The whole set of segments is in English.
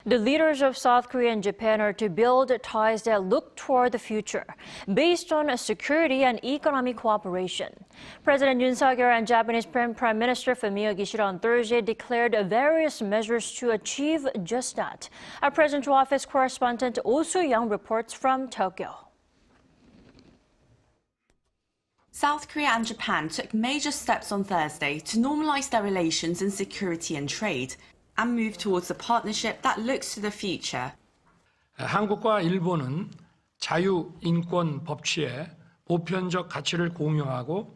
The leaders of South Korea and Japan are to build ties that look toward the future, based on security and economic cooperation. President Yoon Suk-yeol and Japanese Prime Minister Fumio on Thursday declared various measures to achieve just that. Our Presidential Office correspondent Oh Soo-young reports from Tokyo. South Korea and Japan took major steps on Thursday to normalize their relations in security and trade and move towards a partnership that looks to the future. 한국과 일본은 자유, 인권, 법치의 보편적 가치를 공유하고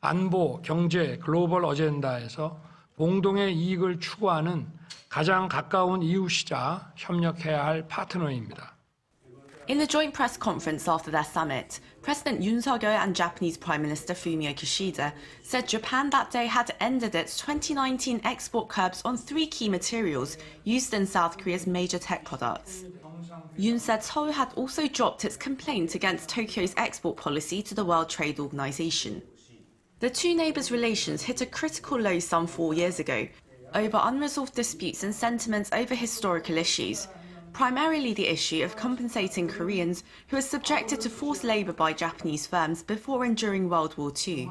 안보, 경제, 글로벌 어젠다에서 공동의 이익을 추구하는 가장 가까운 이웃이자 협력해야 할 파트너입니다. In the joint press conference after their summit, President Yoon Suk-yeol and Japanese Prime Minister Fumio Kishida said Japan that day had ended its 2019 export curbs on 3 key materials used in South Korea's major tech products. Yoon said Seoul had also dropped its complaint against Tokyo's export policy to the World Trade Organization. The two neighbors' relations hit a critical low some 4 years ago over unresolved disputes and sentiments over historical issues, primarily the issue of compensating Koreans who were subjected to forced labor by Japanese firms before and during World War II.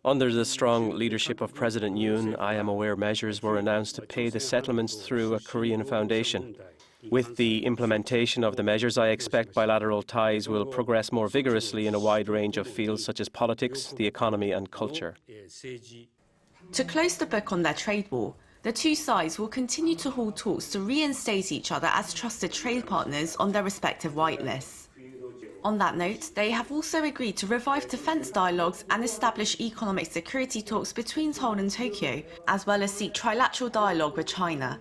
Under the strong leadership of President Yoon, I am aware measures were announced to pay the settlements through a Korean foundation. With the implementation of the measures, I expect bilateral ties will progress more vigorously in a wide range of fields such as politics, the economy and culture. To close the book on their trade war, the two sides will continue to hold talks to reinstate each other as trusted trade partners on their respective whitelists. On that note, they have also agreed to revive defense dialogues and establish economic security talks between Seoul and Tokyo, as well as seek trilateral dialogue with China.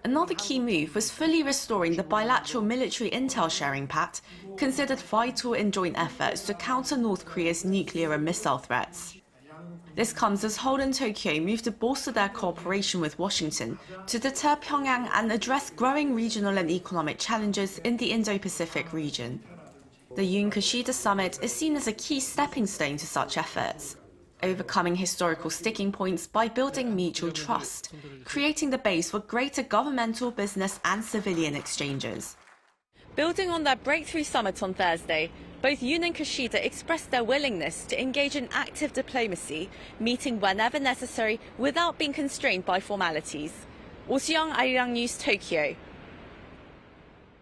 Another key move was fully restoring the bilateral military intel sharing pact, considered vital in joint efforts to counter North Korea's nuclear and missile threats. This comes as Seoul and Tokyo move to bolster their cooperation with Washington to deter Pyongyang and address growing regional and economic challenges in the Indo-Pacific region. The Yoon-Kishida summit is seen as a key stepping stone to such efforts, overcoming historical sticking points by building mutual trust, creating the base for greater governmental, business and civilian exchanges. Building on their breakthrough summit on Thursday, both Yoon and Kishida expressed their willingness to engage in active diplomacy, meeting whenever necessary without being constrained by formalities. Oh Soo-young, Arirang News, Tokyo.